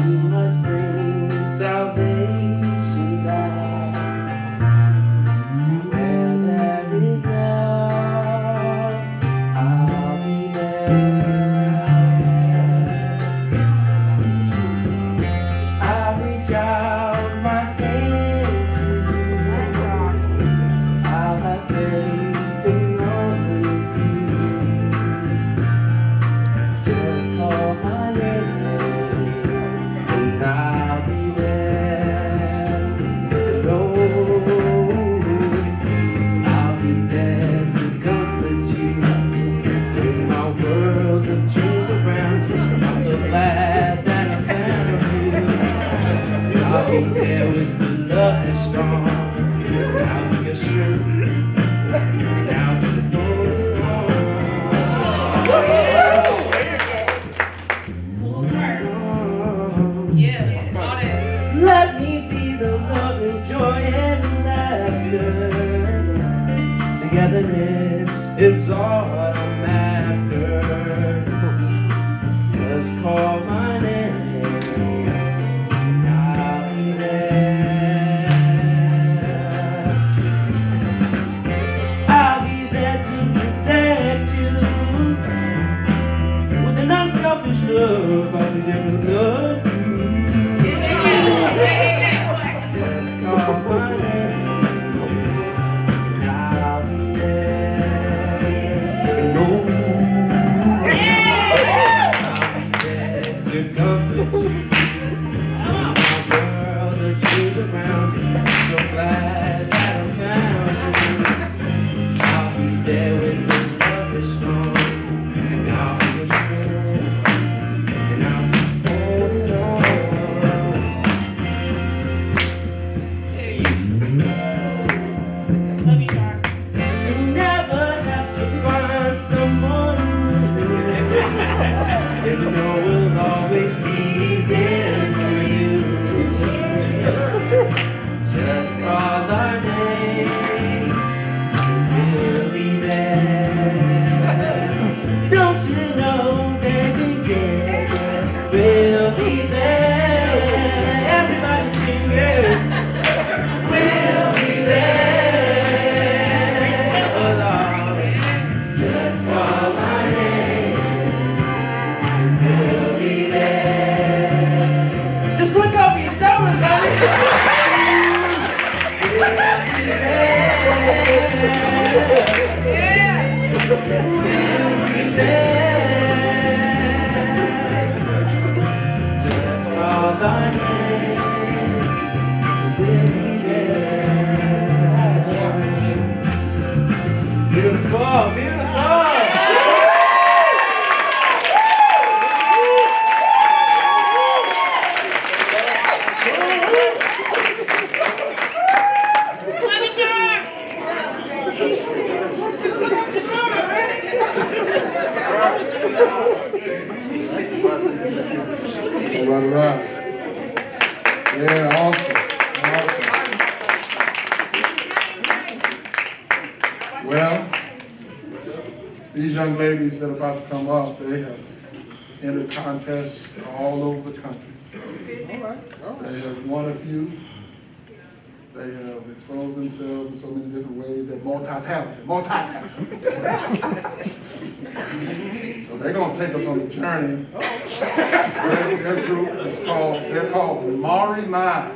You must bring salvation back. Where there is love, I'll be there. I'll reach out my hand to you. I'll have faith in only you. Just call my name and I'll be there. Lord, I'll be there to comfort you when my world's of dreams around you. I'm so glad that I found you. I'll be there with the love that's strong. I'll be your strength, and I'll be the Let me be the love and joy and laughter. Togetherness is all I'm after. Just call my name and I'll be there. I'll be there to protect you with an unselfish love. I'll be there to love you. Just call my name and I'll be there. No, I'll be there to comfort you. My world of dreams around you. I'm so glad that I found you. I'll be there when the love is strong, and I'll be your strength, and I'll be holding on. You never have to find someone new. And you know we'll always be there for you. Just call our name and we'll be there. Don't you know, baby, yeah, we'll be there. Everybody sing it. We'll be there. Oh, Lord, just call our name and we'll be there. Just look over your shoulders, honey. We'll be there. We'll be there. Just call our name and we'll be there. Beautiful, beautiful. All right. Yeah, awesome. Well, these young ladies that are about to come up, they have entered contests all over the country. They have won a few. They have exposed themselves in so many different ways. They're multi-talented. So they're going to take us on a journey. Their group is called Mari Mind.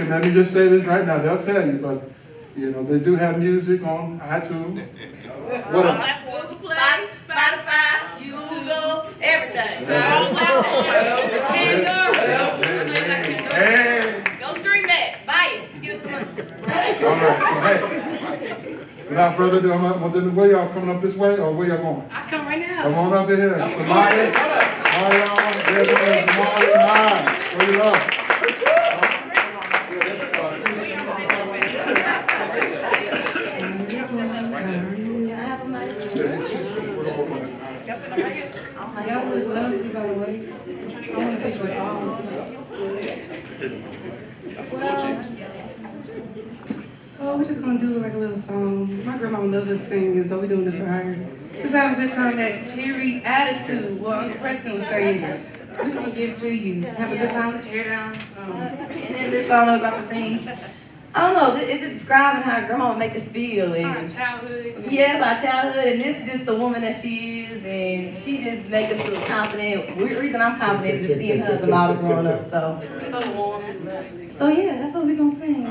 Let me just say this right now. They'll tell you, but you know, they do have music on iTunes. What else? Google Play, Spotify, YouTube, everything. Hey. Go stream that. Buy it. Give us some money. All right. So, hey, without further ado, where y'all coming up this way or where y'all going? I come right now. Come on up here. Somebody. All y'all. There's Mari Mind. Where you up? Y'all look lovely, by the way. I want a picture with all. Well, so we're just gonna do like a little song. My grandma loves us singing, so we're doing it for her. Let's have a good time at Cherry Attitude. Well, Uncle Preston was saying that. We're just gonna give it to you. Have a good time, let your hair down. And then this song I'm about to sing, I don't know, it's just describing how grandma would make us feel. Our And childhood. yes, our childhood, and this is just the woman that she is, and she just makes us feel confident. The reason I'm confident is just seeing her as a model growing up, so. So warm and lovely. So yeah, that's what we're gonna sing.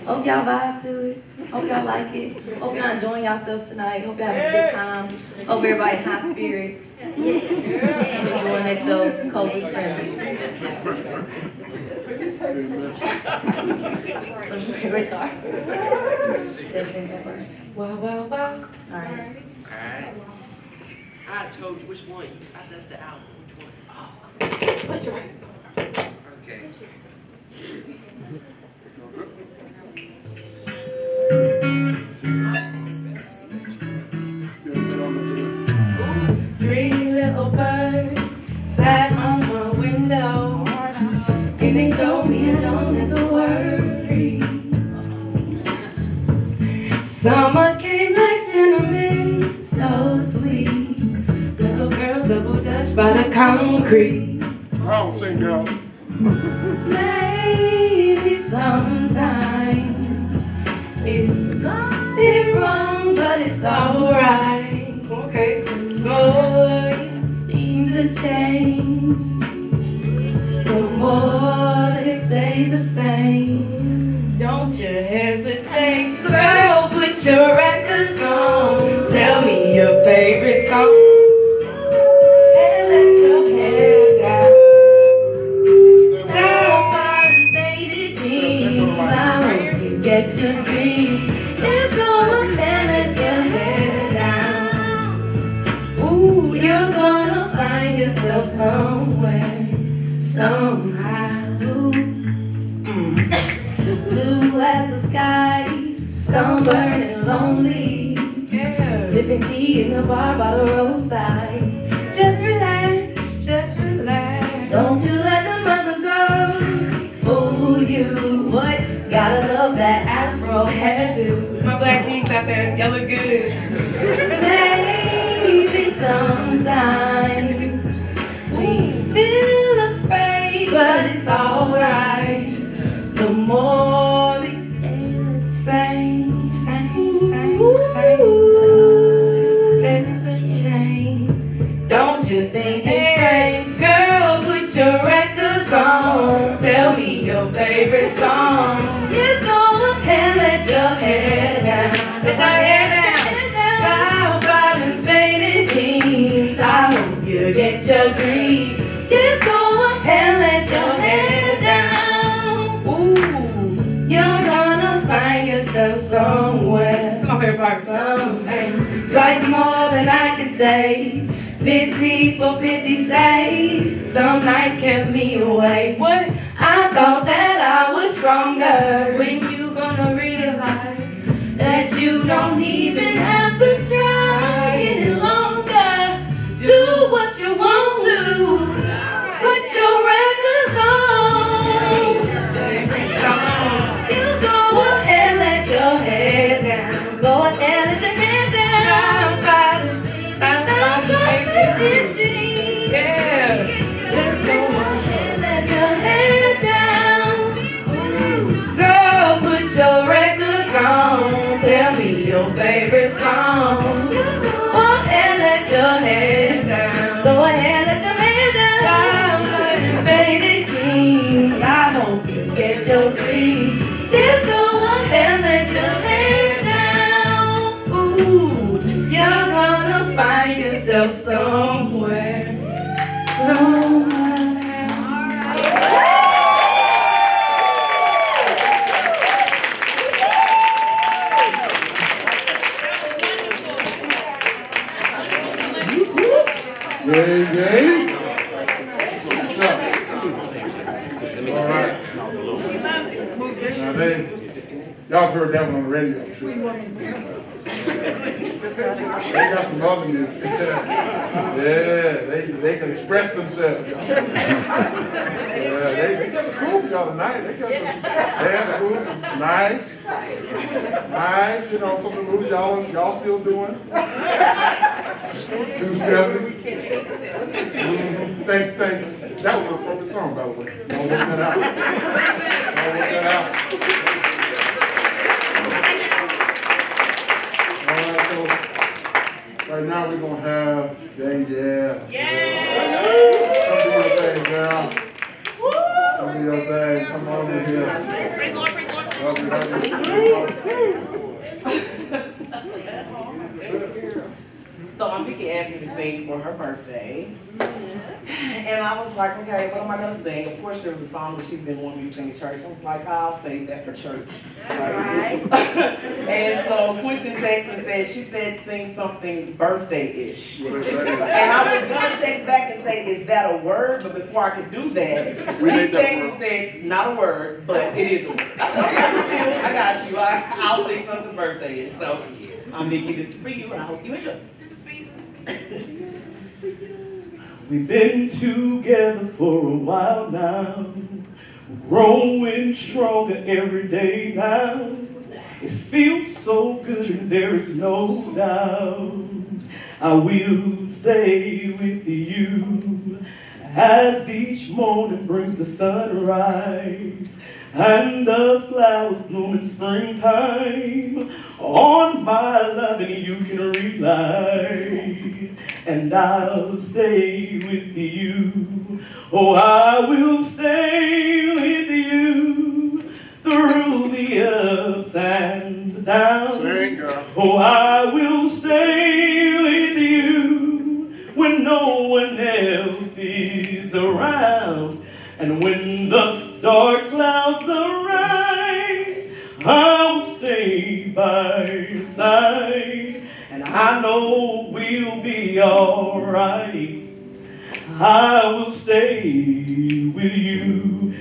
Hope y'all vibe to it. Hope y'all like it. Hope y'all enjoying yourselves tonight. Hope y'all having a good time. Hope everybody in high spirits. And enjoying themselves COVID friendly. Richard. Testing that word. Wow, wow, wow. All right. Alright. I told you which one. I said that's the album. Which one? Okay. Three little birds sat on my window, and they told me I don't have to worry. Summer came like cinnamon, so sweet. Little girls double dutch by the concrete. I'll sing, girl. Maybe sometimes it's wrong, but it's alright. Okay. Boys seem to change. The more they stay the same. Don't you hesitate, girl. Put your records on. Tell me your favorite song. And let your hair down. Get your dreams, just go ahead, let your head down. Ooh, you're gonna find yourself somewhere, somehow. Blue as the skies, sunburned and lonely. Sipping tea in a bar by the roadside. Just relax, just relax. Don't you let them other girls fool you. What? Gotta love that afro hairdo. My black queens out there, y'all look good. Maybe sometimes we feel afraid, but it's alright. The more we stay the same, steady the chain. Don't you think it's strange? Girl, put your records on. Tell me your favorite song. Just go ahead, let your hair down. Let your hair down. Style fly and faded jeans. I hope you get your dreams. Just go ahead, let your hair down. Ooh, you're gonna find yourself somewhere. My favorite part. Somewhere. Twice more than I can take. Pity for pity's sake. Some nights kept me away. What? I thought that I was stronger. When you gonna realize that you don't even have to try any longer. Do what you want to. Put your records on. Favorite song. You go ahead, let your head down. Go ahead, let your head down. Stop fighting. Yeah. Just go ahead, let your head down. Ooh. Girl, put your records on. Tell me your favorite song. Go ahead, let your head down. Go ahead, let your head down. Stop faded jeans. I hope you get your dreams. Just go ahead, let your head down. Ooh, you're gonna find yourself somewhere. Yay, yay. All right. Now y'all heard that one on the radio. They got some other music. Yeah, they can express themselves. Yeah, they got the cool for y'all tonight. They got the dance moves. Nice. You know, some of the moves y'all still doing. Sue Stephanie. Thanks. That was an appropriate song, by the way. Don't work that out. Don't work that out. All right, so right now we're gonna have Come do your thing, girl. Come do your thing. Come over here. So Vicky asked me to sing for her birthday. And I was like, okay, what am I gonna sing? Of course, there was a song that she's been wanting me to sing at church. I was like, I'll save that for church. Right? And so Quentin texted and said, she said sing something birthday-ish. And I was gonna text back and say, is that a word? But before I could do that, he texted and said, not a word, but it is a word. I said, okay, I got you. I'll sing something birthday-ish. So, Vicky, this is for you, and I hope you enjoy. We've been together for a while now, growing stronger every day now. It feels so good and there is no doubt I will stay with you as each morning brings the sunrise and the flowers bloom in springtime. On my loving you can rely, and I'll stay with you. Oh, I will stay with you through the ups and the downs. Oh, I will stay with you when no one else is around. And when the dark clouds arise, I'll stay by your side. And I know we'll be alright. I will stay with you,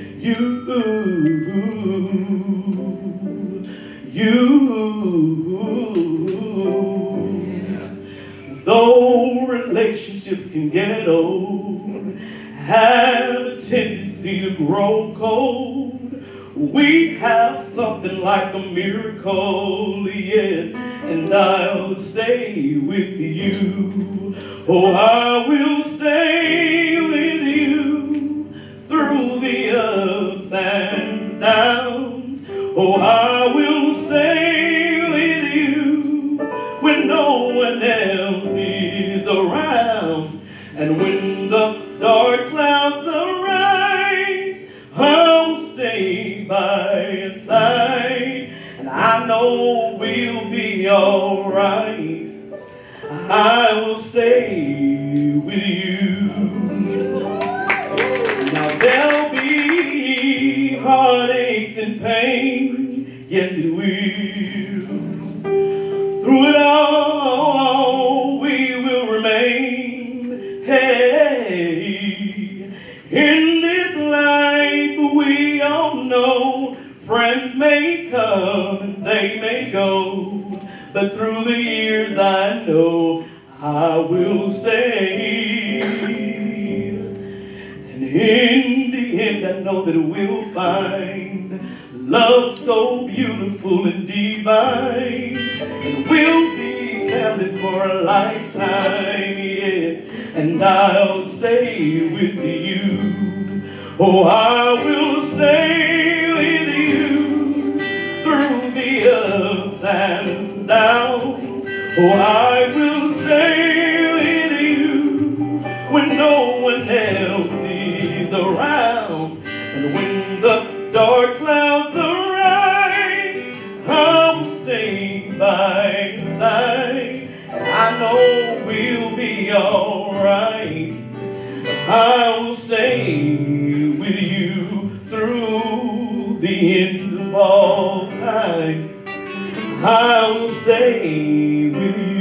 Though relationships can get old, have a tendency to grow cold, we have something like a miracle, yeah, and I'll stay with you. Oh, I will stay with you through the ups and the downs. Oh, I will stay with you when no one else is around. And when the dark clouds arise, I'll stay by your side. And I know we'll be alright. I will stay with you. Now there'll be heartaches and pain, yes it will. Through it all, we will remain. Hey, in this life we all know friends may come and they may go, but through the years I know I will stay. And in the end I know that we'll find love so beautiful and divine, and we'll be family for a lifetime, yeah, and I'll stay with you. Oh, I will stay with you through the ups and the downs. Oh, I will stay with you when no one else is around. And when the dark clouds arise, I'll stay by your side. And I know we'll be alright. I will stay with you through the end of all times. I will stay with you.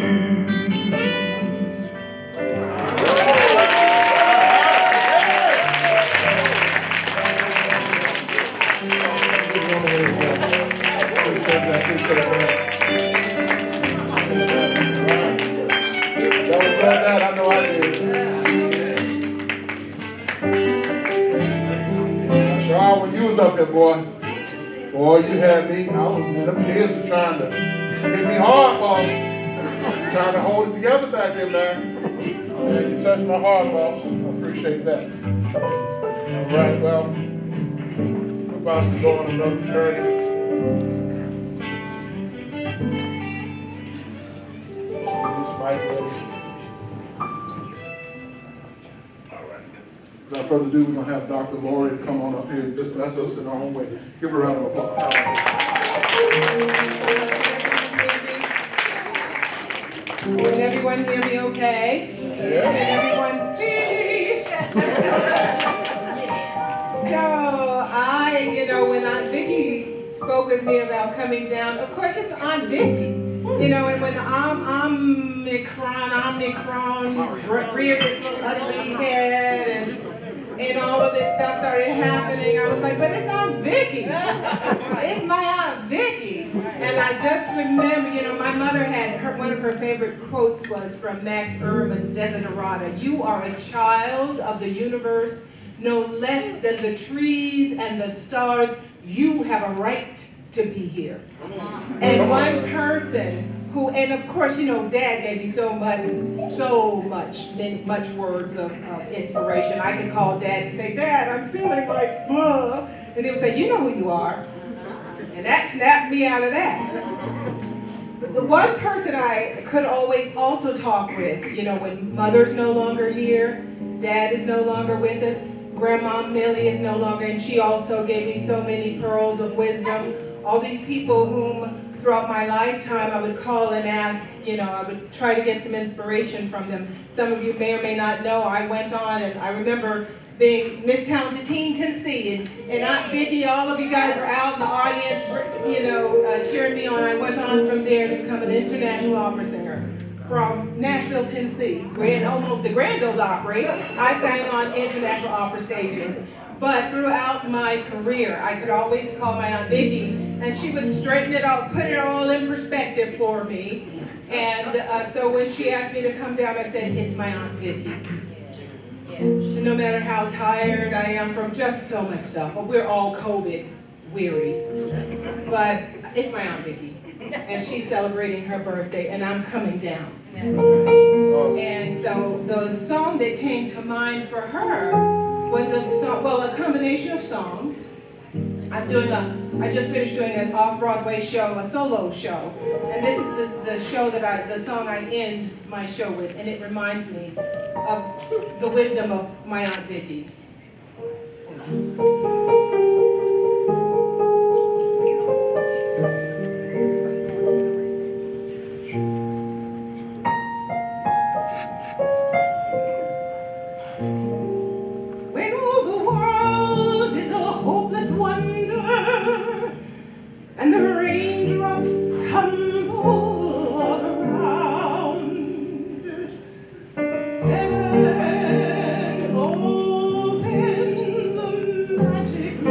I know I did. Sean, when you was up there, boy, you had me. Man, them tears were trying to hit me hard, boss. trying to hold it together back there, man. Man, you touched my heart, boss. I appreciate that. All right, well, we're about to go on another journey. This mic ready. All right. Without further ado, we're going to have Dr. Lori to come on up here and just bless us in our own way. Give her a round of applause. Can everyone hear me okay? Yeah. Can everyone see me? So when Aunt Vicky spoke with me about coming down, of course it's Aunt Vicky. And when the Omicron reared this little ugly head and all of this stuff started happening, I was like, but it's Aunt Vicky. It's my Aunt Vicky. And I just remember, my mother had one of her favorite quotes was from Max Ehrmann's Desiderata. You are a child of the universe, no less than the trees and the stars. You have a right to be here. And one person who, and of course, Dad gave me so much words of inspiration. I could call Dad and say, Dad, I'm feeling like blah. And he would say, you know who you are. And that snapped me out of that. The one person I could always also talk with, when Mother's no longer here, Dad is no longer with us, Grandma Millie is no longer, and she also gave me so many pearls of wisdom. All these people whom throughout my lifetime I would call and ask, I would try to get some inspiration from them. Some of you may or may not know, I went on and I remember being Miss Talented Teen Tennessee and Aunt Vicky, all of you guys were out in the audience, cheering me on. I went on from there to become an international opera singer. From Nashville, Tennessee, home of the Grand Ole Opry. I sang on international opera stages. But throughout my career, I could always call my Aunt Vicky, and she would straighten it out, put it all in perspective for me. And so when she asked me to come down, I said, it's my Aunt Vicky. And no matter how tired I am from just so much stuff, we're all COVID weary, but it's my Aunt Vicky. And she's celebrating her birthday, and I'm coming down. And so the song that came to mind for her was a combination of songs. I just finished doing an off-Broadway show, a solo show, and this is the song I end my show with, and it reminds me of the wisdom of my Aunt Vicky. And the raindrops tumble all around. Heaven opens a magic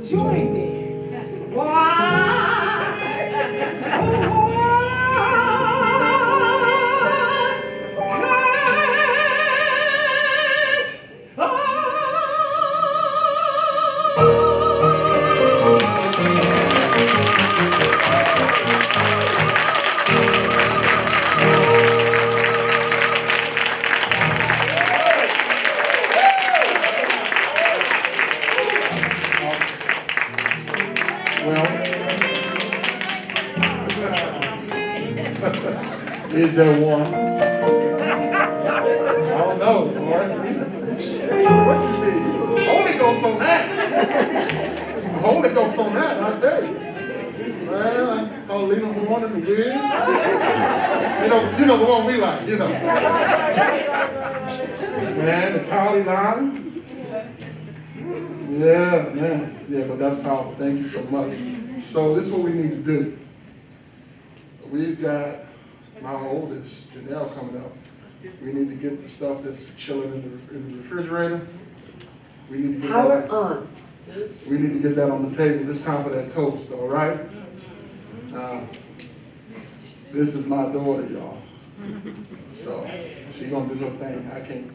Join me. Why? Is there one? I don't know, Lord. What you need? Holy Ghost on that. Holy Ghost on that, I tell you. Man, I saw Lena Horne in the wind. You know the one we like, you know. Man, the Cowley line. Yeah, man. Yeah, but that's powerful. Thank you so much. So this is what we need to do. We've got my oldest, Janelle, coming up. We need to get the stuff that's chilling in the refrigerator. We need to get that on. We need to get that on the table. It's time for that toast, all right? This is my daughter, y'all. So she's gonna do her thing. I can't.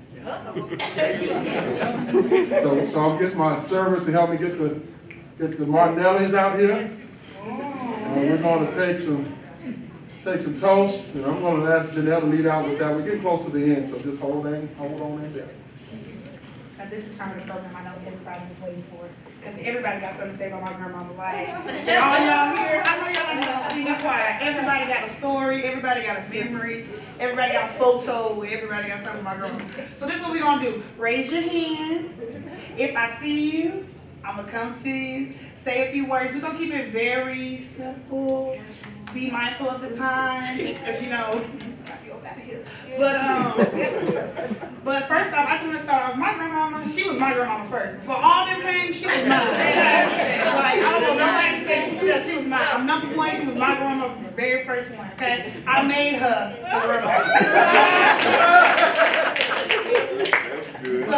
So I'll get my servers to help me get the Martinellis out here. We're gonna take some toast, and I'm going to ask Janelle to lead out with that. We're getting close to the end, so just hold on in there. Now, this is kind of the program I know everybody was waiting for, because everybody got something to say about my grandmama life. And all y'all here, I know y'all ain't gonna see me quiet. Everybody got a story, everybody got a memory, everybody got a photo, everybody got something about my grandma. So this is what we're gonna do. Raise your hand. If I see you, I'm gonna come to you, say a few words. We're gonna keep it very simple. Be mindful of the time, because you know, I feel out of here. But first off, I just want to start off. My grandmama, she was my grandmama first. Before all them came, she was mine. Okay? Like, I don't want nobody to say that she was mine. I'm number one. She was my grandma, the very first one. Okay, I made her a grandma. So,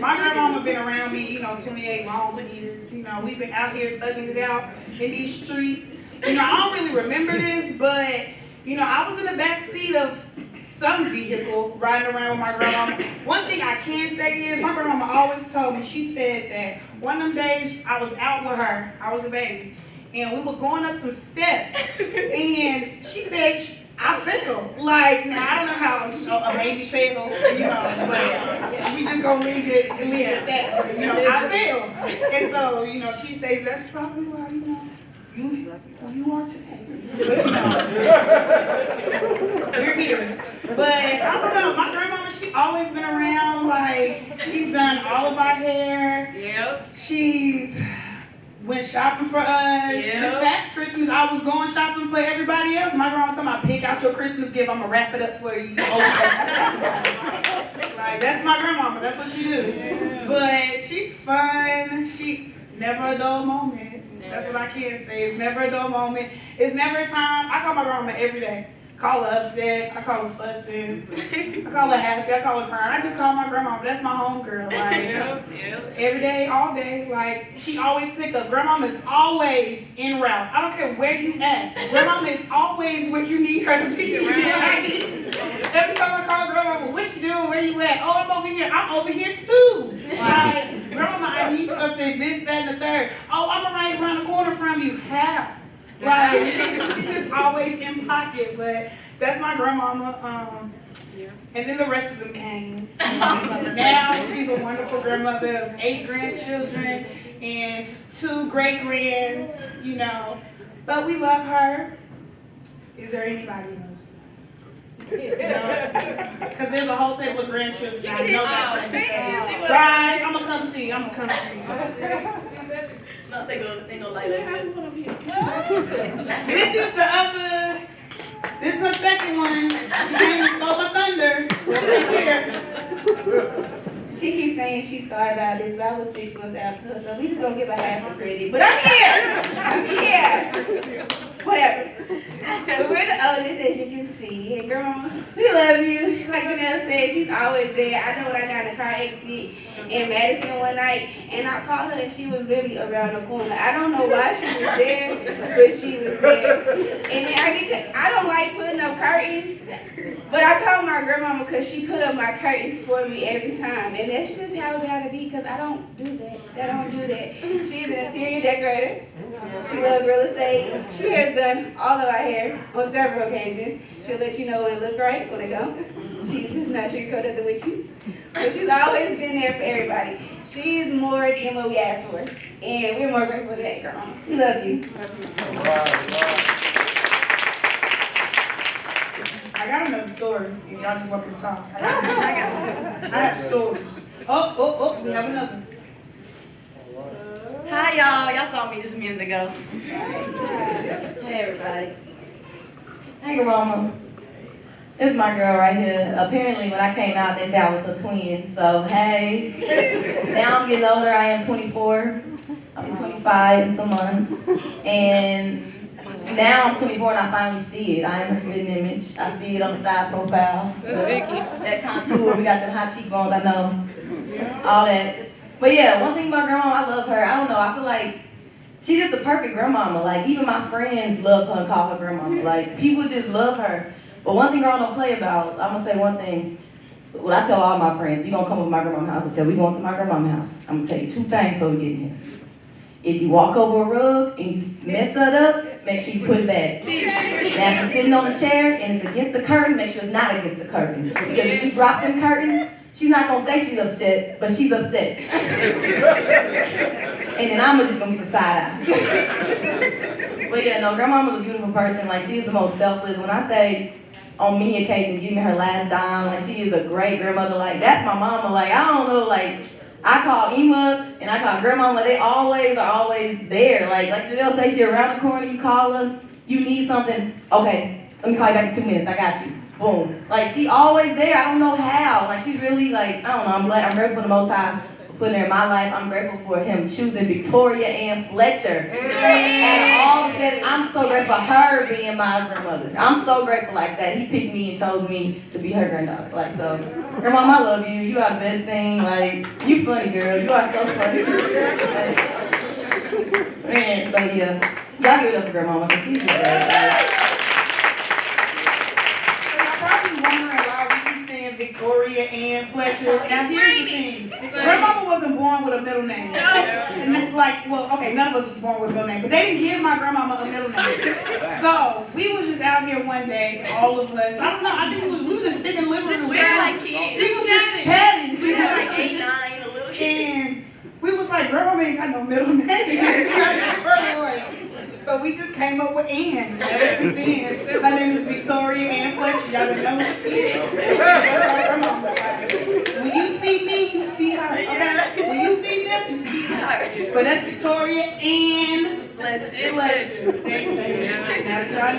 my grandmama been around me, 28 long years. We've been out here thugging it out in these streets. I don't really remember this, but, I was in the back seat of some vehicle riding around with my grandmama. One thing I can say is my grandmama always told me, she said that one of them days I was out with her, I was a baby, and we was going up some steps, and she said, I fell. Like, now I don't know how a baby fell, but we just gonna leave it at that. But, I fell. And so, she says that's probably why, you are today. But we're here. But I don't know, my grandmama, she always been around, like, she's done all of our hair. Yep. She's went shopping for us. Yep. This past Christmas, I was going shopping for everybody else. My grandma told me, pick out your Christmas gift, I'm gonna wrap it up for you. Like, that's my grandmama, that's what she do. Yeah. But she's fun, she never a dull moment. That's what I can say. It's never a dull moment. It's never a time. I call my grandma every day. Call her upset. I call her fussing. I call her happy. I call her crying. I just call my grandma. That's my home girl. Like, every day, all day. Like, she always pick up. Grandma is always en route. I don't care where you at. Grandma is always where you need her to be. Right? Every time I call grandma, what you doing? Where you at? Oh, I'm over here. I'm over here too. Like, grandma, I need something. This, that, and the third. Oh, I'm right around the corner from you. How? Like, she just always in pocket, but that's my grandmama. And then the rest of them came. Now she's a wonderful grandmother of 8 grandchildren and 2 great-grands, But we love her. Is there anybody else? No? Because there's a whole table of grandchildren. I know that's Rise, I'm going to come to you. No, they go like that. This is her second one. She came and stole my thunder. Right here. She keeps saying she started out this, but I was 6 months after her, so we just gonna give her half the credit. But I'm here! I'm here! whatever. But we're the oldest, as you can see. And Grandma, we love you. Like Janelle said, she's always there. I know when I got in a car accident in Madison one night, and I called her, and she was literally around the corner. I don't know why she was there, but she was there. And then I don't like putting up curtains, but I called my grandmama because she put up my curtains for me every time. And that's just how it gotta be, because I don't do that. I don't do that. She's an interior decorator. She loves real estate. She has done all of our hair on several occasions. She'll let you know when it look right, when it don't. She does not sugarcoat nothing with you. But she's always been there for everybody. She is more than what we asked for. And we're more grateful for that, Grandma. We love you. I got another story, and y'all just want me to talk. I have stories. Oh, we have another. Hi, y'all. Y'all saw me just a minute ago. Hey, everybody. Hey, Grandmama. This is my girl right here. Apparently, when I came out, they said I was a twin. So, hey. Now I'm getting older. I am 24. I'll be 25 in some months. And now I'm 24 and I finally see it. I am her spitting image. I see it on the side profile. That contour. We got them high cheekbones, I know. All that. But yeah, one thing about grandma, I love her. I don't know, I feel like she's just the perfect grandmama. Like, even my friends love her and call her grandmama. Like, people just love her. But one thing girl don't play about, I'm gonna say one thing. What I tell all my friends, you gonna come over to my grandmama's house and say, we going to my grandmama's house. I'm gonna tell you two things before we get in here. If you walk over a rug and you mess it up, make sure you put it back. Now, if you're sitting on a chair and it's against the curtain, make sure it's not against the curtain. Because if you drop them curtains, she's not gonna say she's upset, but she's upset. And then I'm just gonna get the side eye. But yeah, no, grandmama's a beautiful person. Like, she is the most selfless. When I say on many occasions, give me her last dime, like, she is a great grandmother. Like, that's my mama. Like, I don't know, like, I call Ema and I call grandma, like, they always are always there. Like Janelle say, she around the corner, you call her, you need something, okay, let me call you back in 2 minutes, I got you. Boom. Like, she always there. I don't know how. Like, she's really, like, I don't know. I'm grateful for the Most High for putting her in my life. I'm grateful for him choosing Victoria Ann Fletcher. And all said, I'm so grateful for her being my grandmother. I'm so grateful like that. He picked me and chose me to be her granddaughter. Like, so, grandma, I love you. You are the best thing. Like, you funny, girl. You are so funny. Man, so yeah. Y'all give it up for grandmama because she's just great. Victoria Ann Fletcher. Now here's the thing. Grandmama wasn't born with a middle name. None of us was born with a middle name, but they didn't give my grandmama a middle name. So we was just out here one day, all of us. I don't know. I think we was just sitting in the living room. We were like kids. We was just chatting. We were like 8, 9, a little kid. And we was like, grandmama ain't got no middle name. So we just came up with Ann. Ever since then, her name is Victoria Ann Fletcher. Y'all don't know who she is. That's my grandmama. When you see me, you see her. Okay? When you see them, you see her. But that's Victoria Ann Fletcher. Thank you. Now that y'all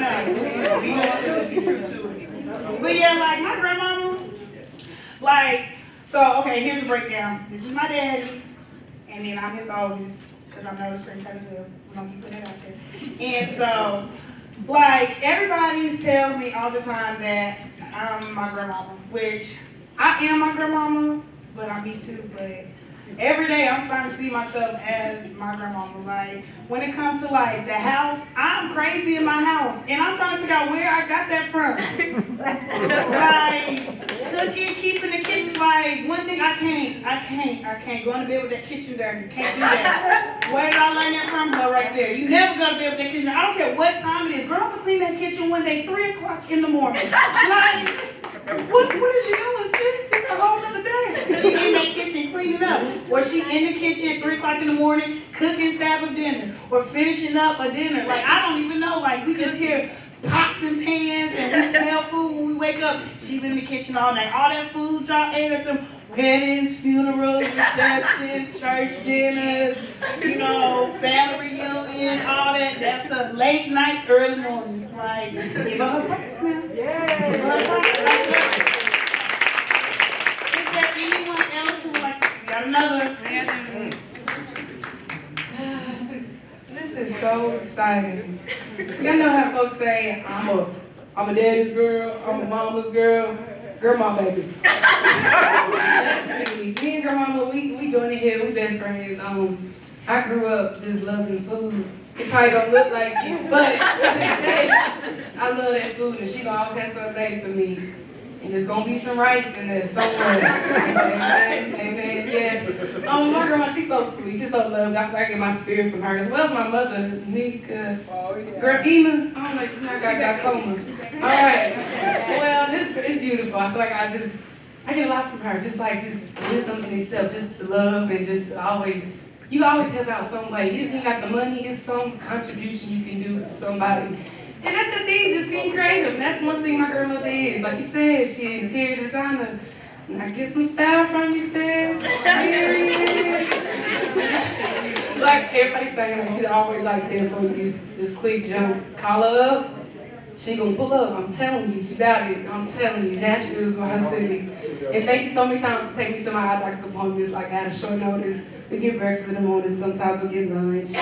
know, be good to it, be true to it. But yeah, like my grandmama, okay, here's a breakdown. This is my daddy, and then I'm his oldest. Because I'm not a screenshot as well. We're going to keep putting it out there. And so, everybody tells me all the time that I'm my grandmama, which I am my grandmama, but I'm me too. But every day I'm starting to see myself as my grandmama. Like, when it comes to, the house, I'm crazy in my house. And I'm trying to figure out where I got that from. Cooking, keeping the kitchen, one thing I can't go in the bed with that kitchen dirty. Can't do that. Where did I learn that from? Her right there. You never go to bed with that kitchen. I don't care what time it is. Girl, I'm gonna clean that kitchen one day, 3 o'clock in the morning. What is you doing, sis? It's a whole nother day. She in that kitchen cleaning up. Or she in the kitchen at 3 o'clock in the morning cooking Sabbath dinner. Or finishing up a dinner. I don't even know. We just hear pots and pans and we smell food when we wake up. She been in the kitchen all night. All that food y'all ate at them weddings, funerals, receptions, church dinners, family reunions, all that. That's a late nights, early mornings. Give her her props now. Yeah. Give her her props. Is there anyone else who would like to? We got another. Listen, is so exciting. Y'all know how folks say, I'm a daddy's girl, I'm a mama's girl, grandma baby. That's me. Me and grandmama, we joined the hill, we best friends. I grew up just loving food. It probably don't look like it, but to this day, I love that food, and she gonna always have something made for me. And there's gonna be some rice in there somewhere. Amen, amen, yes. My grandma, she's so sweet, she's so lovely. I feel like I get my spirit from her, as well as my mother, Nika. Girl, Ema, I don't know, I got glaucoma. All right, well, it's beautiful. I feel like I get a lot from her, just wisdom in itself, just to love and just to always, you always help out some way. Even if you got the money, it's some contribution you can do for somebody. And that's just easy, just being creative. And that's one thing my grandmother is. Like you said, she an interior designer. And I get some style from you, sis. Like everybody's saying, like she's always like there for you. Just quick jump, call her up. She gonna pull up. I'm telling you, she got it. I'm telling you, Nashville is my city. And thank you so many times for taking me to my eye doctor's appointments. Like at a short notice, we get breakfast in the morning. Sometimes we get lunch.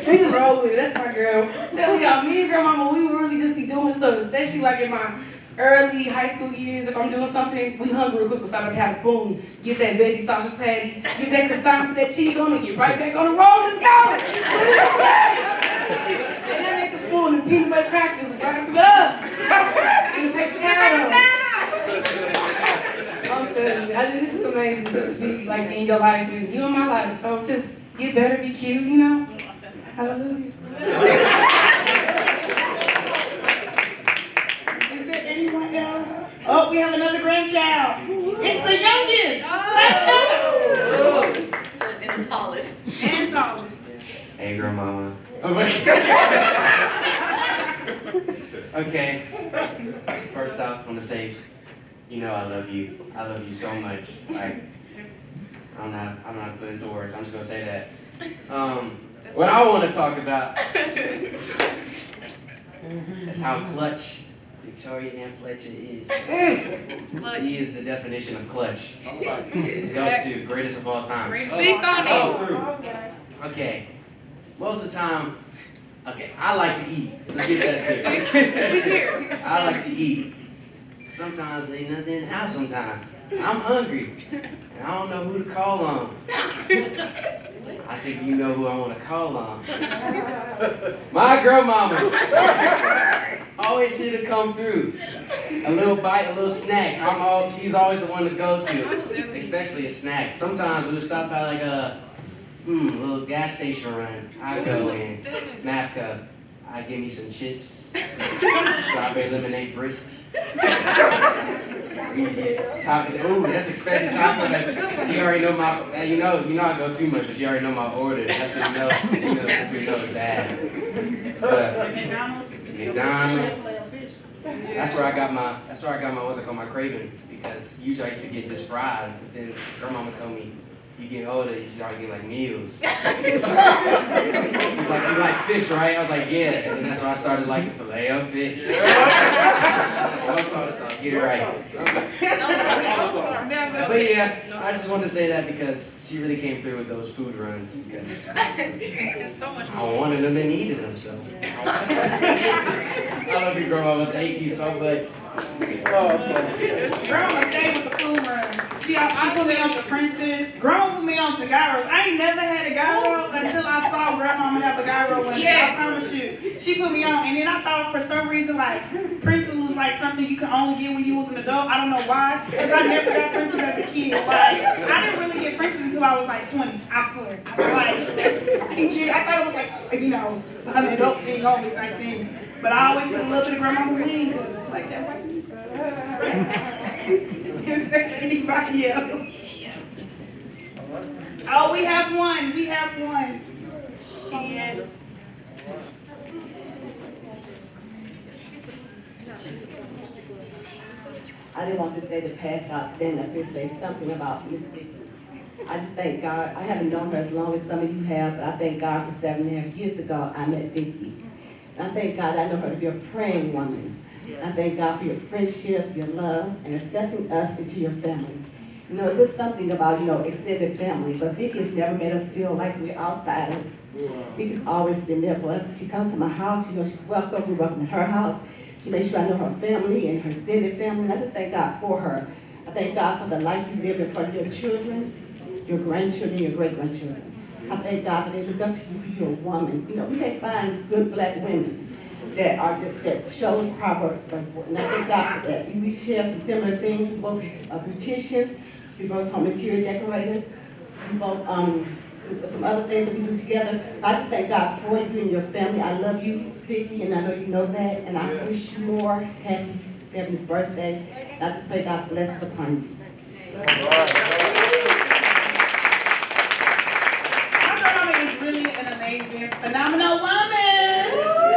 We just roll with it. That's my girl. Tell y'all, me and grandmama, we really just be doing stuff, especially like in my early high school years. If I'm doing something, we hungry real quick. We'll stop at the house. Boom, get that veggie sausage patty, get that croissant, put that cheese on it, get right back on the roll. Let's go. And then make the spoon and peanut butter crackers right up it up. And the paper towel. I'm telling you, I think this is amazing just to be like in your life and you in my life. So just get better, be cute, you know? Hallelujah. Is there anyone else? Oh, we have another grandchild. It's the youngest. And the tallest. And tallest. Hey, grandmama. Okay. First off, I want to say, you know I love you. I love you so much. Like, I'm not putting into words. I'm just gonna say that. What I want to talk about is how clutch Victoria Ann Fletcher is. He is the definition of clutch. Go-to, greatest of all time. Speak on it. Okay. Most of the time, okay, I like to eat. Let's get that clear. I like to eat. Sometimes ain't nothing in the house sometimes. I'm hungry, and I don't know who to call on. I think you know who I want to call on. My grandmama. Always here to come through. A little bite, a little snack. She's always the one to go to, especially a snack. Sometimes we'll stop by like a little gas station run. I go in, Mapka. I give me some chips, strawberry lemonade brisk. Ooh, that's expensive taco. She already know my. You know I go too much, but she already know my order. That's what that's what it's bad. McDonald's. That's where I got my. What's it called? My craving, because usually I used to get just fries, but then grandmama told me, you get older, you start getting like meals. He's like, you like fish, right? I was like, yeah. And then that's why I started liking Filet-O-Fish. One taught us, I'll get it right. But yeah, I just wanted to say that because she really came through with those food runs, because I wanted them and needed them, so. I love you, grandma. Thank you so much. Grandma stayed with the food runs. She put me on to Princess. Grandma put me on to gyros. I ain't never had a gyro until I saw Grandma have a gyro one day. I promise you. She put me on, and then I thought for some reason like Princess was like something you could only get when you was an adult. I don't know why, because I never got Princess as a kid. Like I didn't really get Princess until I was like 20. I swear. Like I didn't get it. I thought it was like an adult thing only type thing. But I always took a little bit of Grandma wing because like that way. Is there anybody else? Oh, we have one. We have one. And I didn't want this day to pass without standing up here and say something about Miss Vicky. I just thank God. I haven't known her as long as some of you have, but I thank God for 7.5 years ago I met Vicky. And I thank God I know her to be a praying woman. I thank God for your friendship, your love, and accepting us into your family. You know, there's something about, you know, extended family, but Vicky has never made us feel like we're outsiders. Vicky's always been there for us. She comes to my house, you know, she's welcome, we're welcome in her house. She makes sure I know her family and her extended family, and I just thank God for her. I thank God for the life you live in front of your children, your grandchildren, your great-grandchildren. I thank God that they look up to you for you're a woman. You know, we can't find good black women that shows Proverbs 34, and I thank God for that. We share some similar things. We both are beauticians, we both home interior decorators, we both do some other things that we do together. I just thank God for you and your family. I love you, Vicky, and I know you know that, and I wish you more. Happy 70th birthday. And I just pray God's blessings upon you. My grandmama is really an amazing, phenomenal woman.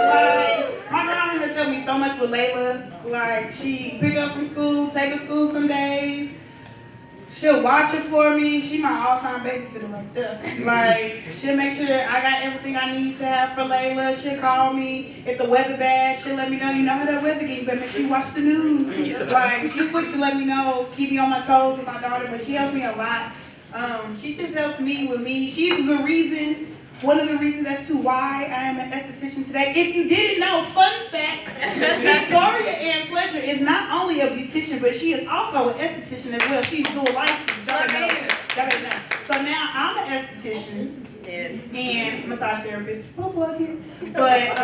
Like, my grandma has helped me so much with Layla. Like, she pick up from school, take her to school some days. She'll watch it for me. She my all-time babysitter right there. Like, she'll make sure I got everything I need to have for Layla. She'll call me if the weather bad. She'll let me know, you know how that weather get. You better make sure you watch the news. Like, she's quick to let me know, keep me on my toes with my daughter, but she helps me a lot. She just helps me with me. She's the reason, one of the reasons as to why I am an esthetician today. If you didn't know, fun fact, Victoria Ann Fletcher is not only a beautician, but she is also an esthetician as well. She's dual licensed. Y'all know. So now I'm an esthetician and massage therapist. We'll plug it. But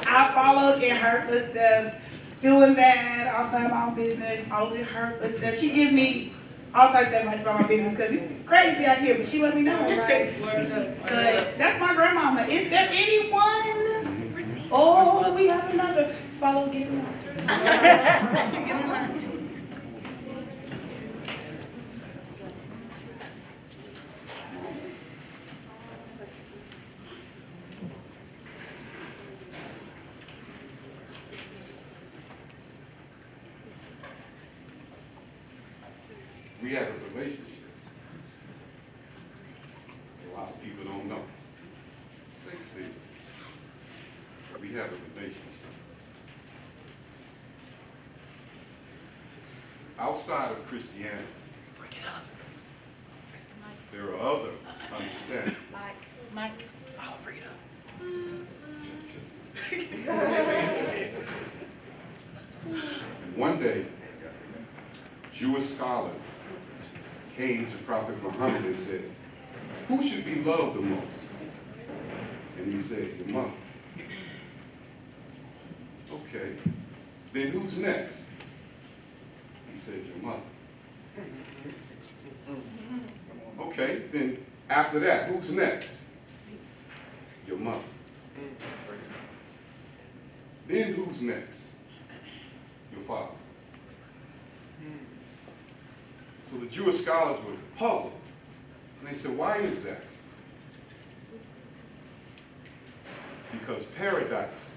I followed in her footsteps, doing that. I also have my own business, followed in her footsteps. She gives me all types of advice about my business because it's crazy out here, but she let me know, right? But that's my grandmama. Is there anyone? Oh, we have another. Follow, get him out. We have a relationship. A lot of people don't know. They see. But we have a relationship. Outside of Christianity, there are other understandings. Mike. I'll bring it up. And one day, Jewish scholars came to Prophet Muhammad and said, who should be loved the most? And he said, your mother. Okay, then who's next? He said, your mother. Okay, then after that, who's next? Your mother. Then who's next? Your father. So the Jewish scholars were puzzled. And they said, why is that? Because paradise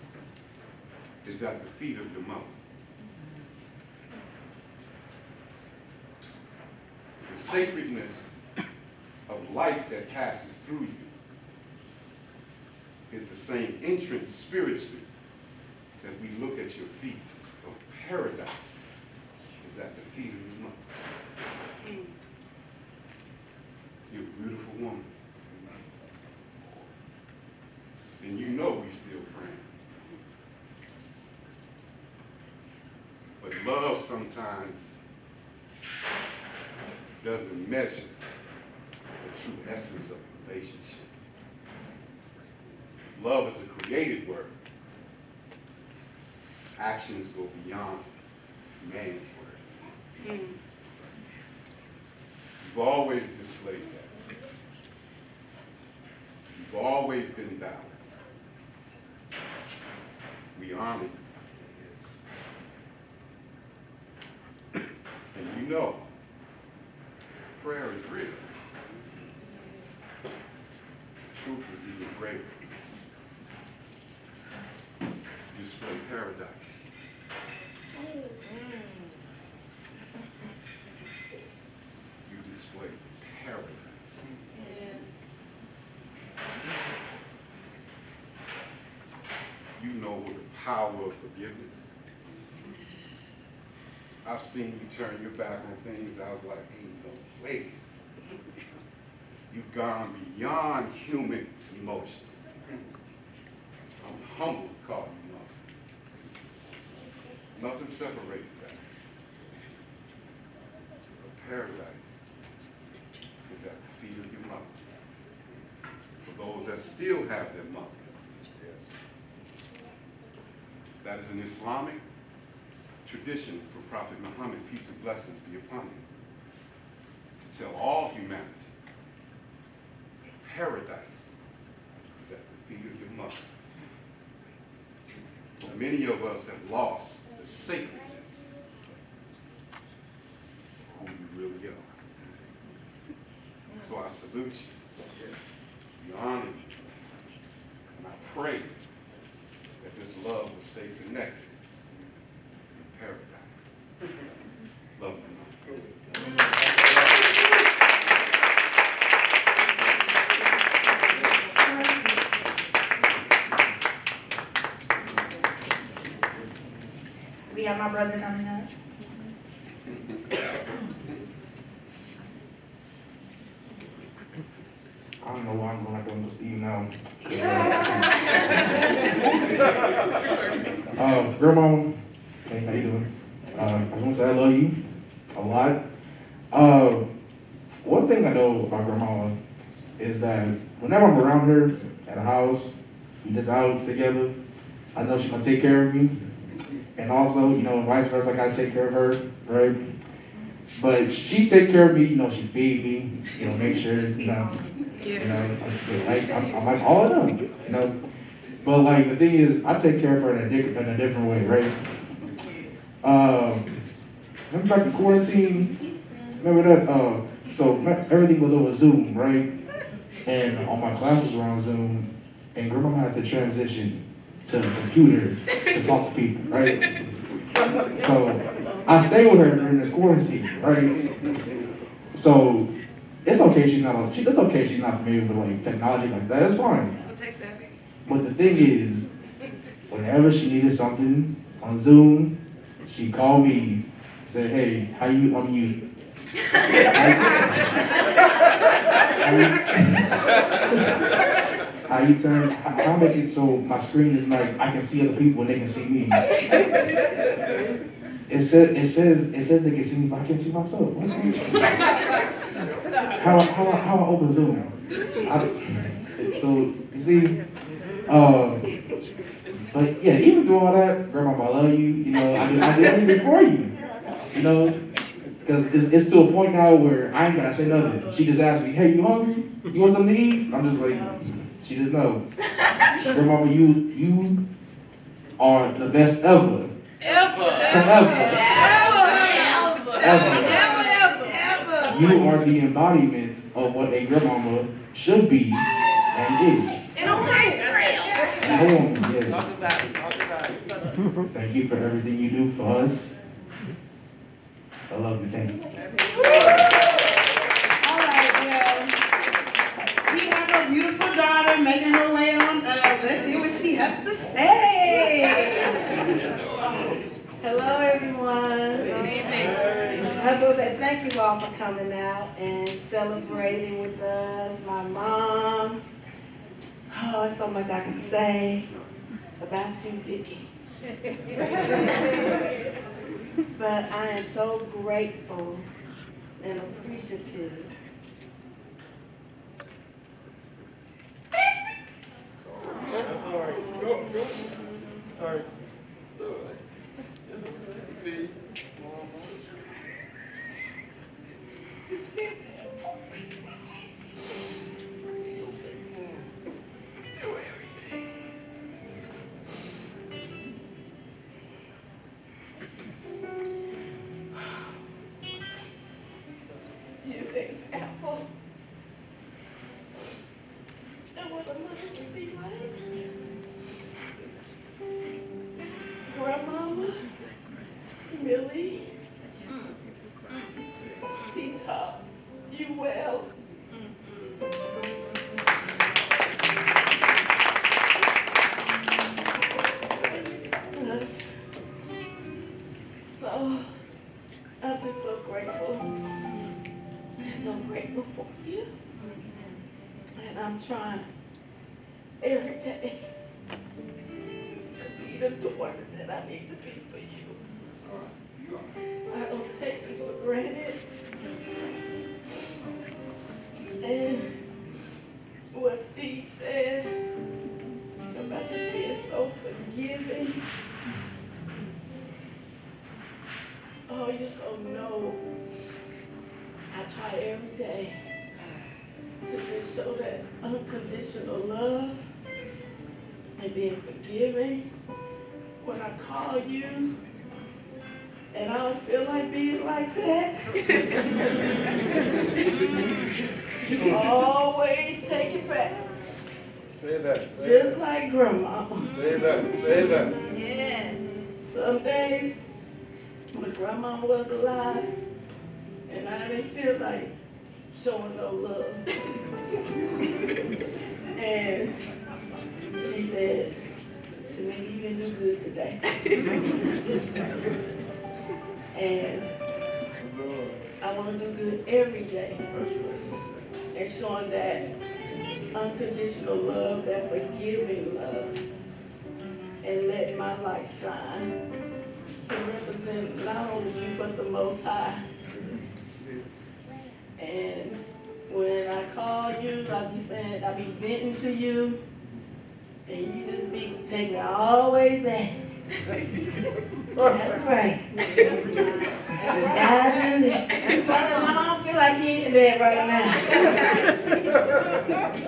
is at the feet of your mother. The sacredness of life that passes through you is the same entrance spiritually that we look at your feet. For paradise is at the feet of your mother. You're a beautiful woman. And you know we still praying. But love sometimes doesn't measure the true essence of a relationship. Love is a created word. Actions go beyond man's words. You've always displayed that. You've always been balanced. We honor you. And you know, prayer is real. Truth is even greater. You display paradise. You display paradise. You know the power of forgiveness. I've seen you turn your back on things. I was like, ain't no way. You've gone beyond human emotions. I'm humbled to call you mother. Nothing separates that. But paradise is at the feet of your mother. For those that still have their mothers. That is an Islamic tradition for Prophet Muhammad, peace and blessings be upon him, to tell all humanity, paradise is at the feet of your mother. For many of us have lost the sacredness of who you really are. So I salute you, we honor you, and I pray that this love will stay connected in paradise. Love you, Mom. We have my brother coming up. I don't know why I'm going to do Steve now. Grandma, hey, how you doing? I just want to say I love you a lot. One thing I know about Grandma is that whenever I'm around her at the house, we just out together, I know she's going to take care of me. And also, you know, vice versa, I got to take care of her, right? But she take care of me, you know, she feed me, you know, make sure, you know, like, I'm like all of them, you know. But like, the thing is, I take care of her in a different way, right? Remember back in quarantine, remember that, everything was over Zoom, right? And all my classes were on Zoom, and Grandma had to transition to the computer to talk to people, right? So I stayed with her during this quarantine, right? So it's okay she's not familiar with like technology like that. It's fine. But the thing is, whenever she needed something on Zoom, she called me, said, "Hey, how you unmute?" How you turn? How make it so my screen is like I can see other people and they can see me? It says they can see me, but I can't see myself. What? How I open Zoom? So you see, but yeah, even through all that, Grandma, I love you. You know, I did everything for you. You know, because it's to a point now where I ain't gonna say nothing. She just asked me, "Hey, you hungry? You want something to eat?" I'm just like, she just knows. Grandma, you are the best ever. Ever. You are the embodiment of what a grandmama should be and is. And home, yes. Thank you for everything you do for us. I love you. Thank you. All right, well, we have a beautiful daughter making her way on up. Let's see what she has to say. Hello, everyone. Good evening. I just want to say thank you all for coming out and celebrating with us. My mom. Oh, there's so much I can say about you, Vicki. But I am so grateful and appreciative. Sorry. Just been there for me. Do everything. You're an example of what a mother should be like. Grandmama, really? She taught you well. And you taught us. So, I'm trying every day to be the daughter that I need to be for you. I don't take you for granted. And what Steve said about just being so forgiving. Oh, you just don't know. I try every day to just show that unconditional love and being forgiving. When I call you and I don't feel like being like that, you always take it back. Say that. Just like grandma. Say that. Say that. Yeah. Some days when grandma was alive and I didn't feel like showing no love. And she said, Tamika, you didn't do good today. And I want to do good every day. And showing that unconditional love, that forgiving love, and letting my light shine to represent not only you, but the Most High. And when I call you, I be venting to you, and you just be taking it all the way back. That's right. I do that. I don't feel like hearing that right now.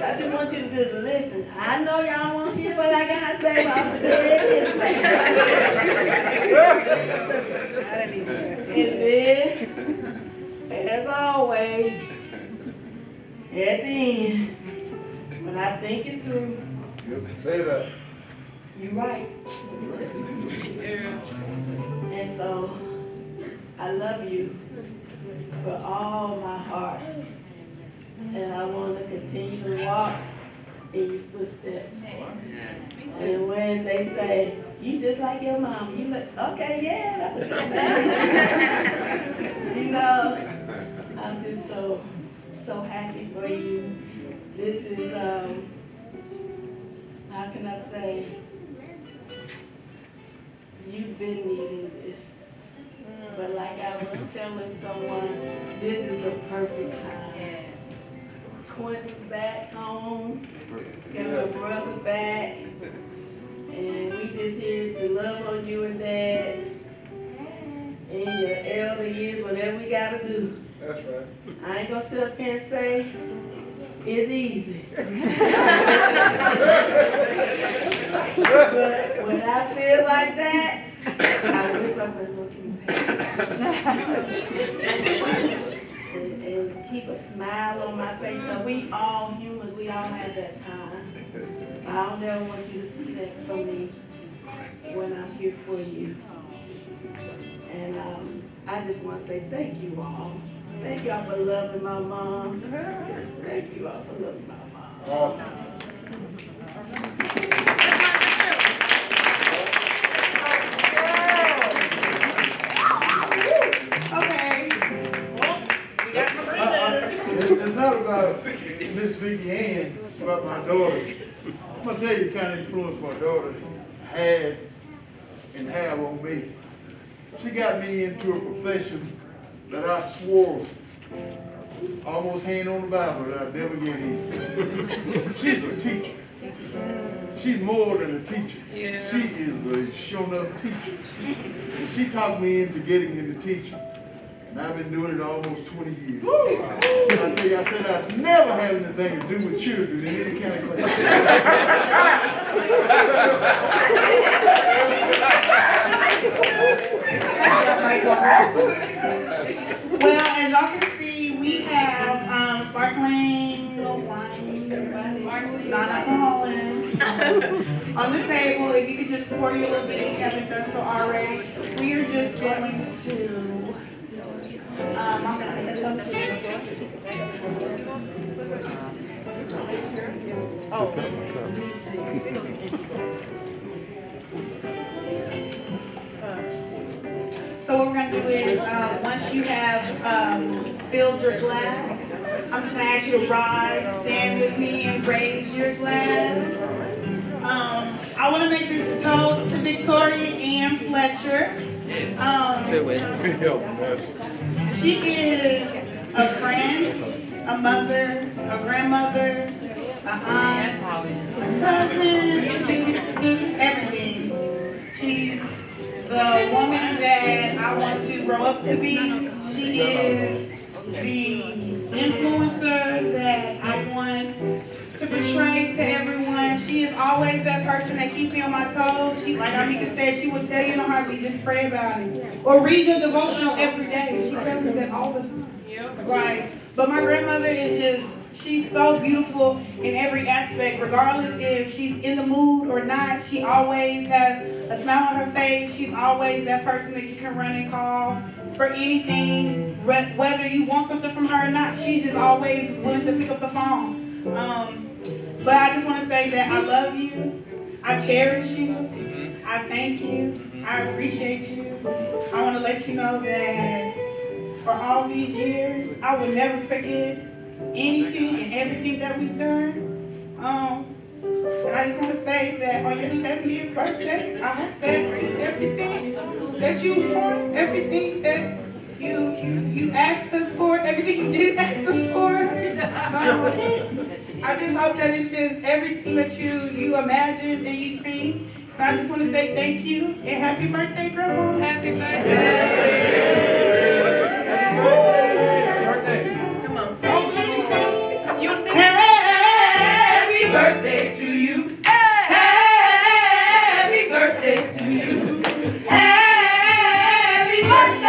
I just want you to just listen. I know y'all won't hear what I got to say, but I'm going to say it anyway. And then, as always, at the end, when I think it through, say that. you're right. And so, I love you for all my heart. And I want to continue to walk in your footsteps. And when they say, you just like your mom, you look, okay, yeah, that's a good thing. You know, I'm just so happy for you. This is, how can I say, you've been needing this. But like I was telling someone, this is the perfect time. Quentin's back home, got my brother back, and we just here to love on you and Dad in your elder years, whatever we gotta do. That's right. I ain't gonna sit up here and say, it's easy. But when I feel like that, I whisper up and look at me and keep a smile on my face. Because we all humans, we all have that time. I don't ever want you to see that from me when I'm here for you. And I just want to say thank you all. Thank y'all for loving my mom. Thank you all for loving my mom. Awesome. Okay. Well, we got It's not about Miss Vicky Ann, it's about my daughter. I'm gonna tell you the kind of influence my daughter had and have on me. She got me into a profession that I swore, almost hand on the Bible, that I'd never get in. She's a teacher. She's more than a teacher. Yeah. She is a sure enough teacher. And she talked me into getting into teaching. And I've been doing it almost 20 years. I tell you, I said I'd never have anything to do with children in any kind of class. Well, as y'all can see, we have sparkling wine, non-alcoholic, on the table. If you could just pour you a little bit if you haven't done so already. We are just going to, I'm going to make a toast. So what we're going to do is, once you have filled your glass, I'm just gonna ask you to rise, stand with me, and raise your glass. I want to make this toast to Victoria Ann Fletcher. She is a friend, a mother, a grandmother, an aunt, a cousin, everything. She's the woman that I want to grow up to be. She is the influencer that I want to portray to everyone. She is always that person that keeps me on my toes. She, like Amika said, she will tell you in a heartbeat, just pray about it. Or read your devotional every day. She tells me that all the time. Like, but my grandmother is just, she's so beautiful in every aspect, regardless if she's in the mood or not. She always has a smile on her face. She's always that person that you can run and call for anything, whether you want something from her or not. She's just always willing to pick up the phone. But I just want to say that I love you. I cherish you. I thank you. I appreciate you. I want to let you know that for all these years, I will never forget anything and everything that we've done. And I just want to say that on your 70th birthday, I hope that everything that you want, everything that you asked us for, everything you did ask us for. I just hope that it's just everything that you imagined and you dreamed. And I just want to say thank you and happy birthday, Grandma. Happy birthday. Come on. You happy birthday to you. Happy birthday to you. Happy birthday.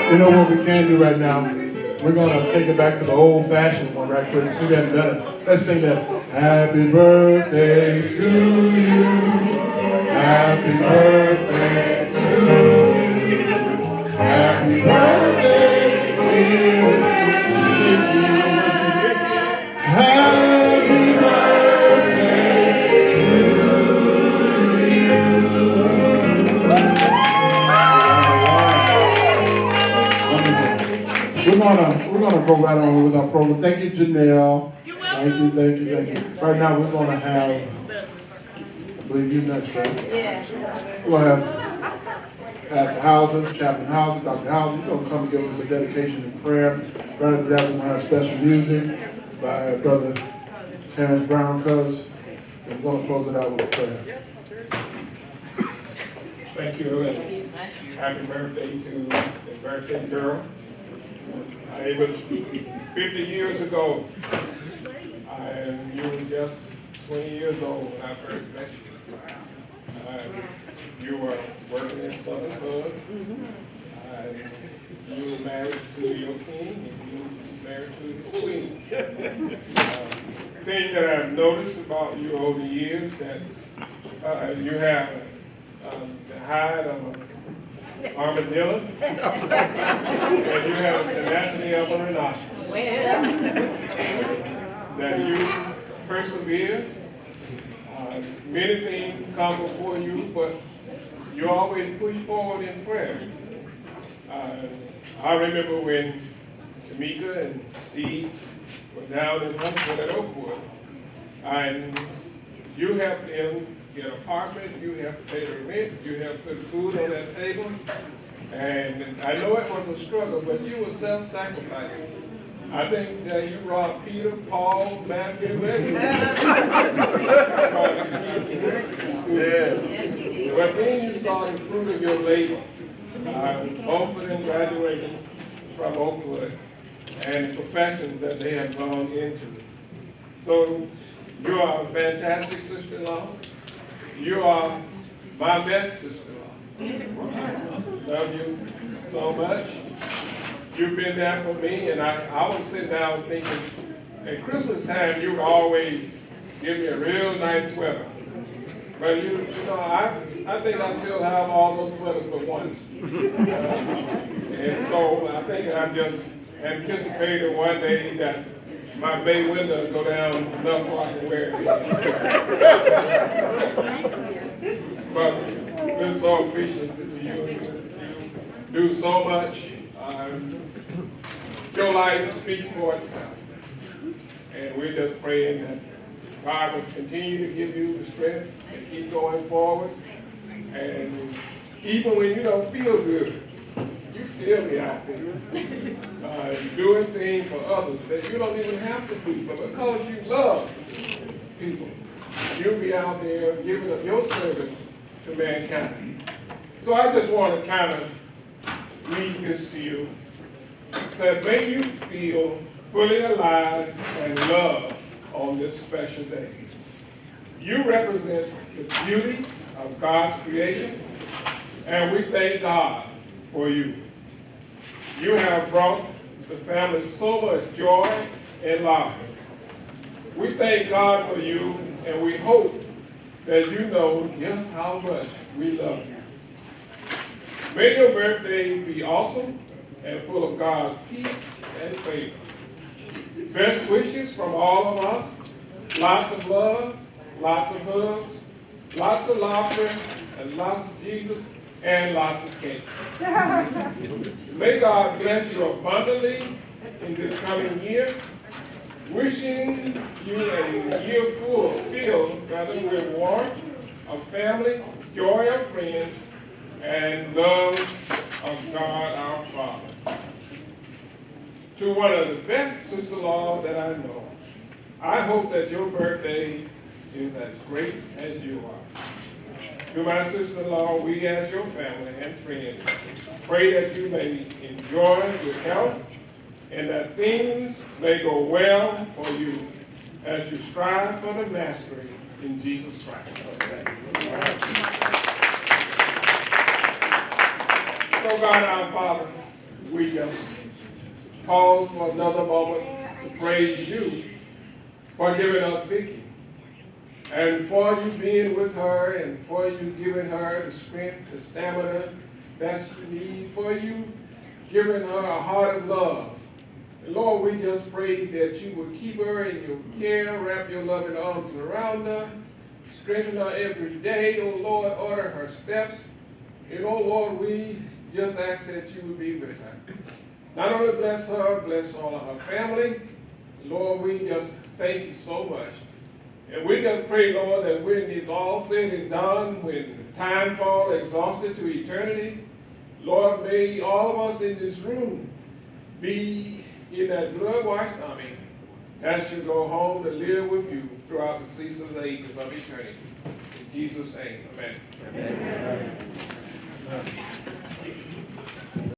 You know what we can do right now? We're gonna take it back to the old-fashioned one right quick. See that better? Let's sing that. Happy birthday to you. Happy birthday to you. Happy birthday, dear Vicky. Happy birthday to you. We're gonna go right on with our program. Thank you, Janelle. Thank you. Right now, we're gonna have, I believe you next, right? Yeah. We're gonna have Pastor Hauser, Chaplain Hauser, Dr. Hauser. He's gonna come and give us a dedication and prayer. Right after that, we're gonna have special music by Brother Terrence Brown, cuz. And we're gonna close it out with a prayer. Thank you, and happy birthday to the birthday girl. It was 50 years ago. You were just 20 years old when I first met you. You were working in Southern Hood. You were married to your king, and you were married to his queen. Things that I've noticed about you over the years, that you have the hide of an armadillo, and you have the tenacity of a rhinoceros. That you persevere. Many things come before you, but you always push forward in prayer. I remember when Tamika and Steve were down in Huntsville at Oakwood, and you helped them get an apartment, you helped pay the rent, you helped put food on that table. And I know it was a struggle, but you were self-sacrificing. I think that you brought Peter, Paul, Matthew, and but then you saw the fruit of your labor. Both of them graduating from Oakwood and the professions that they have gone into. So you are a fantastic sister-in-law. You are my best sister-in-law. Love you so much. You've been there for me, and I was sitting down thinking, at Christmas time, you would always give me a real nice sweater. But you know, I think I still have all those sweaters but one. And so I think I just anticipated one day that my bay window would go down enough so I can wear it. But we're so appreciative of you. You do so much. Your life speaks for itself. And we're just praying that God will continue to give you the strength and keep going forward. And even when you don't feel good, you still be out there doing things for others that you don't even have to do, but because you love people, you'll be out there giving up your service to mankind. So I just want to kind of read this to you. It said, may you feel fully alive and loved on this special day. You represent the beauty of God's creation, and we thank God for you. You have brought the family so much joy and love. We thank God for you, and we hope that you know just how much we love you. May your birthday be awesome and full of God's peace and favor. Best wishes from all of us. Lots of love, lots of hugs, lots of laughter, and lots of Jesus, and lots of cake. May God bless you abundantly in this coming year. Wishing you a year filled with warmth of family, joy of friends, and love of God our Father. To one of the best sister-in-laws that I know, I hope that your birthday is as great as you are. To my sister-in-law, we as your family and friends pray that you may enjoy your health and that things may go well for you as you strive for the mastery in Jesus Christ. So God our Father, we just pause for another moment to praise you for giving us Vicky, and for you being with her, and for you giving her the strength, the stamina that she needs, for you giving her a heart of love. And Lord, we just pray that you would keep her in your care, wrap your loving arms around her, strengthen her every day, oh Lord, order her steps. And oh Lord, we just ask that you would be with her. Not only bless her, bless all of her family. Lord, we just thank you so much. And we just pray, Lord, that when it's all said and done, when time falls exhausted to eternity, Lord, may all of us in this room be in that blood-washed army as you go home to live with you throughout the seasons and ages of eternity. In Jesus' name, amen. Amen.